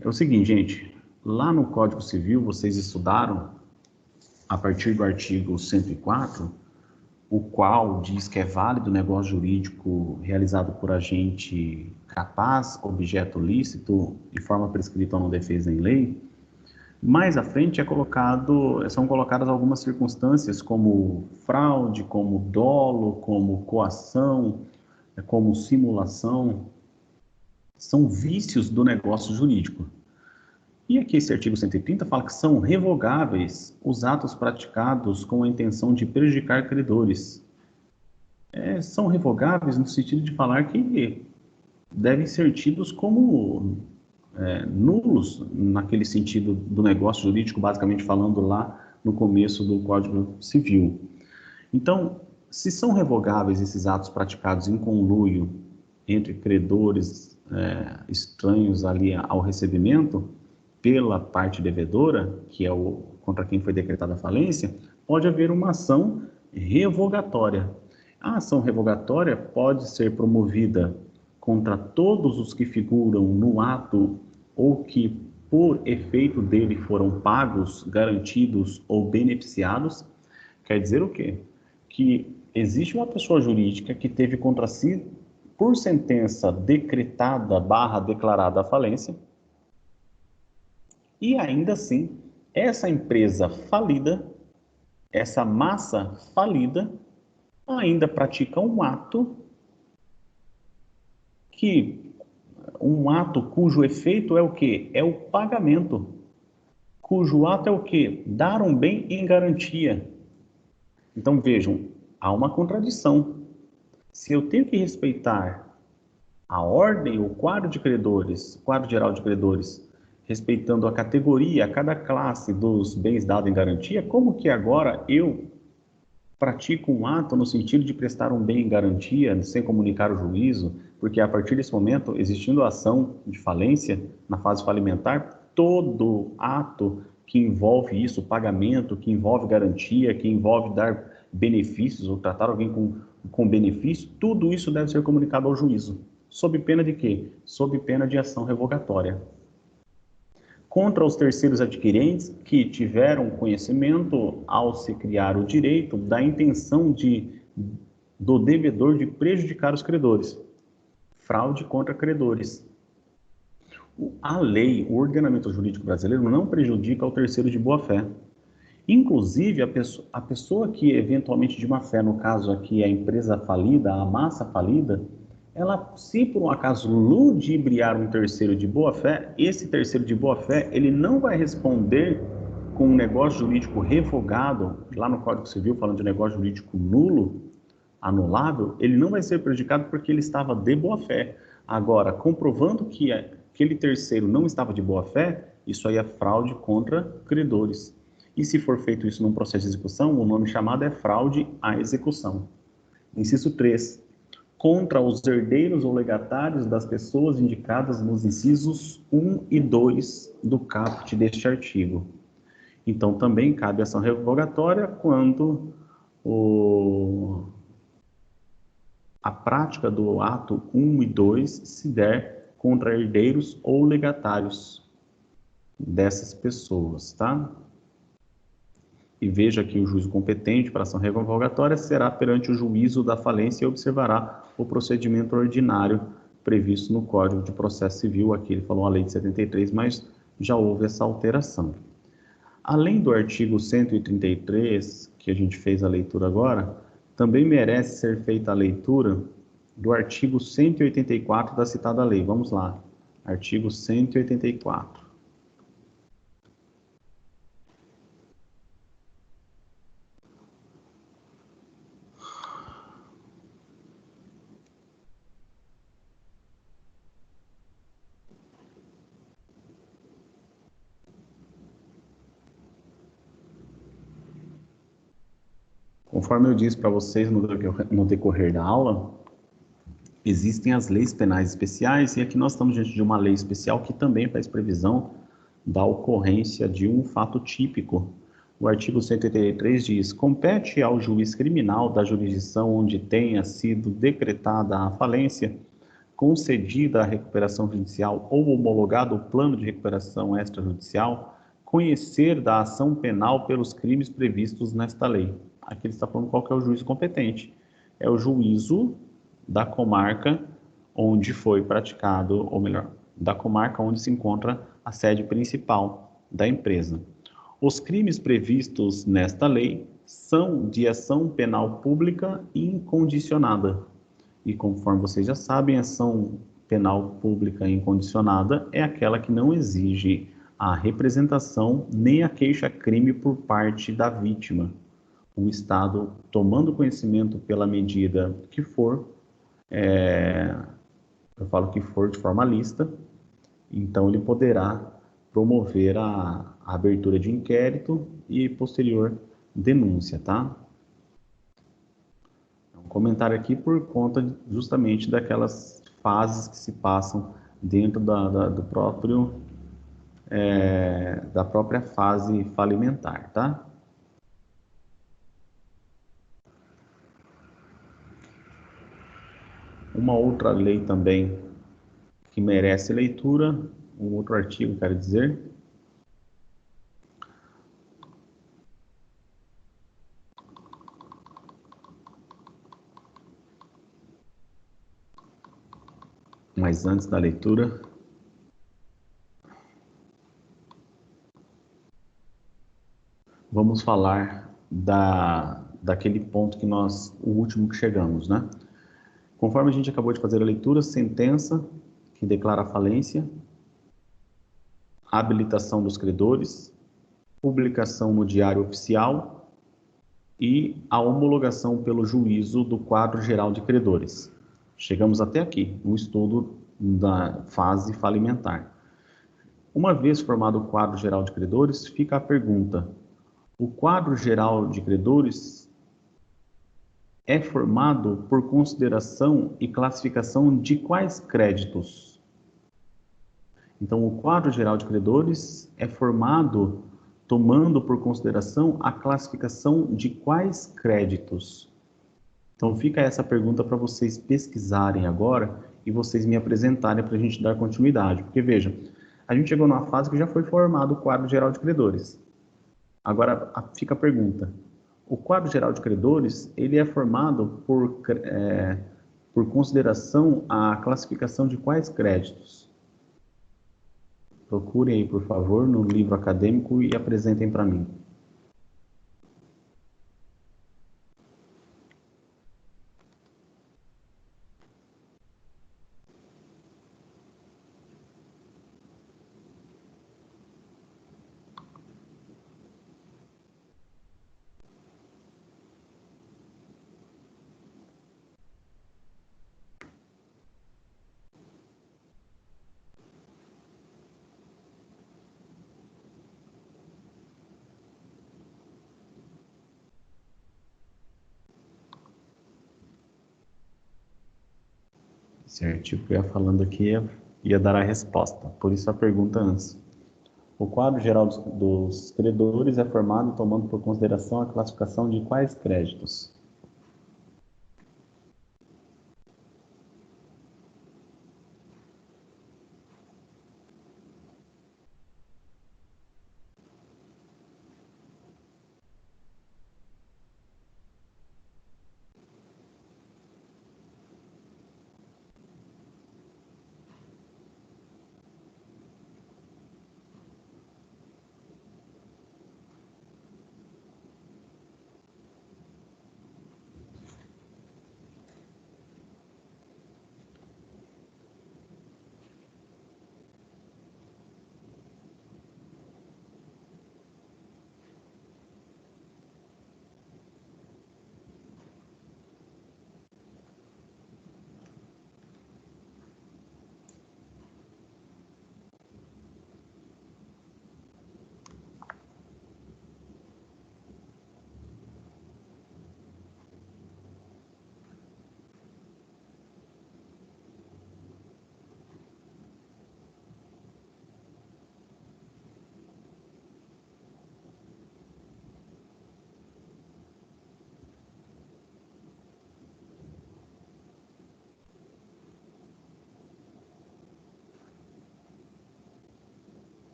É o seguinte, gente, lá no Código Civil vocês estudaram, a partir do artigo 104, o qual diz que é válido o negócio jurídico realizado por agente capaz, objeto lícito, de forma prescrita ou não defesa em lei. Mais à frente são colocadas algumas circunstâncias como fraude, como dolo, como coação, como simulação. São vícios do negócio jurídico. E aqui esse artigo 130 fala que são revogáveis os atos praticados com a intenção de prejudicar credores. São revogáveis no sentido de falar que devem ser tidos como nulos, naquele sentido do negócio jurídico, basicamente falando lá no começo do Código Civil. Então, se são revogáveis esses atos praticados em conluio entre credores estranhos ali ao recebimento, pela parte devedora, que é contra quem foi decretada a falência, pode haver uma ação revogatória. A ação revogatória pode ser promovida contra todos os que figuram no ato ou que, por efeito dele, foram pagos, garantidos ou beneficiados. Quer dizer o quê? Que existe uma pessoa jurídica que teve contra si, por sentença decretada / declarada a falência, e ainda assim, essa empresa falida, essa massa falida, ainda pratica um ato cujo efeito é o quê? É o pagamento. Cujo ato é o quê? Dar um bem em garantia. Então vejam, há uma contradição. Se eu tenho que respeitar a ordem, o quadro de credores, quadro geral de credores, respeitando a categoria, cada classe dos bens dados em garantia, como que agora eu pratico um ato no sentido de prestar um bem em garantia, sem comunicar o juízo? Porque a partir desse momento, existindo a ação de falência na fase falimentar, todo ato que envolve isso, pagamento, que envolve garantia, que envolve dar benefícios ou tratar alguém com benefício, tudo isso deve ser comunicado ao juízo. Sob pena de quê? Sob pena de ação revogatória. Contra os terceiros adquirentes que tiveram conhecimento ao se criar o direito da intenção do devedor de prejudicar os credores. Fraude contra credores. A lei, o ordenamento jurídico brasileiro não prejudica o terceiro de boa-fé. Inclusive, a pessoa que eventualmente de má fé, no caso aqui a empresa falida, a massa falida, ela, se por um acaso ludibriar um terceiro de boa-fé, esse terceiro de boa-fé, ele não vai responder com um negócio jurídico revogado, lá no Código Civil, falando de negócio jurídico nulo, anulável, ele não vai ser prejudicado porque ele estava de boa-fé. Agora, comprovando que aquele terceiro não estava de boa-fé, isso aí é fraude contra credores. E se for feito isso num processo de execução, o nome chamado é fraude à execução. Inciso 3. Contra os herdeiros ou legatários das pessoas indicadas nos incisos 1 e 2 do caput deste artigo. Então, também cabe ação revogatória quando a prática do ato 1 e 2 se der contra herdeiros ou legatários dessas pessoas, tá? E veja que o juízo competente para ação revogatória será perante o juízo da falência e observará o procedimento ordinário previsto no Código de Processo Civil. Aqui ele falou a lei de 73, mas já houve essa alteração. Além do artigo 133, que a gente fez a leitura agora, também merece ser feita a leitura do artigo 184 da citada lei. Vamos lá. Artigo 184. Conforme eu disse para vocês no decorrer da aula, existem as leis penais especiais e aqui nós estamos diante de uma lei especial que também faz previsão da ocorrência de um fato típico, O artigo 183 diz: compete ao juiz criminal da jurisdição onde tenha sido decretada a falência, concedida a recuperação judicial ou homologado o plano de recuperação extrajudicial, conhecer da ação penal pelos crimes previstos nesta lei. Aqui ele está falando qual que é o juízo competente. É o juízo da comarca onde foi praticado, ou melhor, da comarca onde se encontra a sede principal da empresa. Os crimes previstos nesta lei são de ação penal pública incondicionada. E conforme vocês já sabem, a ação penal pública incondicionada é aquela que não exige a representação nem a queixa-crime por parte da vítima. O Estado, tomando conhecimento pela medida que for, eu falo que for de forma lícita, então ele poderá promover a abertura de inquérito e posterior denúncia, tá? Um comentário aqui por conta justamente daquelas fases que se passam dentro do próprio da própria fase falimentar, tá? Uma outra lei também que merece leitura, um outro artigo, quero dizer, mas antes da leitura, vamos falar daquele ponto que o último que chegamos, né? Conforme a gente acabou de fazer a leitura, sentença que declara a falência, habilitação dos credores, publicação no Diário Oficial e a homologação pelo juízo do quadro geral de credores. Chegamos até aqui, no estudo da fase falimentar. Uma vez formado o quadro geral de credores, fica a pergunta: o quadro geral de credores é formado por consideração e classificação de quais créditos? Então, o quadro geral de credores é formado tomando por consideração a classificação de quais créditos? Então, fica essa pergunta para vocês pesquisarem agora e vocês me apresentarem para a gente dar continuidade. Porque, veja, a gente chegou numa fase que já foi formado o quadro geral de credores. Agora, fica a pergunta: o quadro geral de credores, ele é formado por consideração à classificação de quais créditos? Procurem aí, por favor, no livro acadêmico e apresentem para mim. Esse artigo que eu ia falando aqui ia dar a resposta, por isso a pergunta antes. O quadro geral dos credores é formado tomando por consideração a classificação de quais créditos?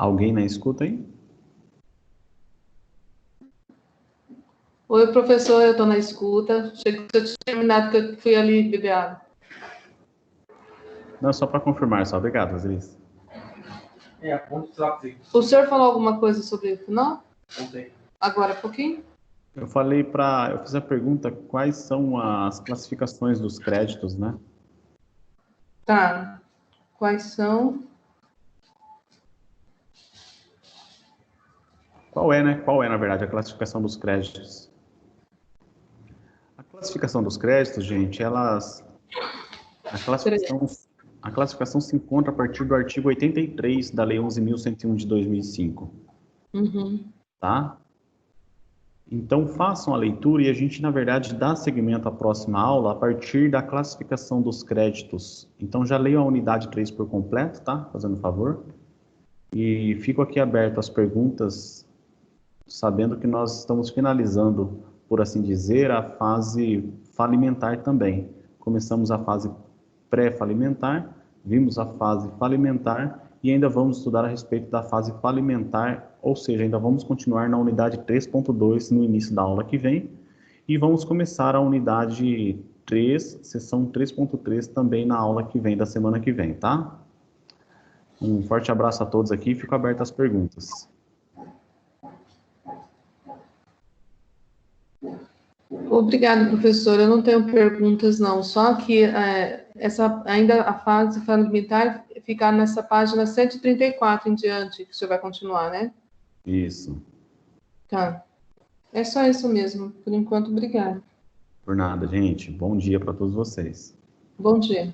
Alguém na escuta aí? Oi, professor, eu estou na escuta. Chegou que eu tinha terminado, que eu fui ali beber água. Não, só para confirmar, só. Obrigado, Rosilis. O senhor falou alguma coisa sobre o final? Agora, há pouquinho? Eu fiz a pergunta quais são as classificações dos créditos, né? Tá. Quais são? Qual é, na verdade, a classificação dos créditos? A classificação dos créditos, gente, a classificação se encontra a partir do artigo 83 da Lei 11.101 de 2005, Uhum. tá? Então, façam a leitura e a gente, na verdade, dá seguimento à próxima aula a partir da classificação dos créditos. Então, já leio a unidade 3 por completo, tá? Fazendo favor. E fico aqui aberto às perguntas, sabendo que nós estamos finalizando, por assim dizer, a fase falimentar também. Começamos a fase pré-falimentar, vimos a fase falimentar e ainda vamos estudar a respeito da fase falimentar, ou seja, ainda vamos continuar na unidade 3.2 no início da aula que vem e vamos começar a unidade 3, sessão 3.3 também na aula que vem, da semana que vem, tá? Um forte abraço a todos aqui e fico aberto às perguntas. Obrigada, professor. Eu não tenho perguntas, não. Só que ainda a fase falimentar ficar nessa página 134 em diante, que o senhor vai continuar, né? Isso. Tá. É só isso mesmo. Por enquanto, obrigada. Por nada, gente. Bom dia para todos vocês. Bom dia.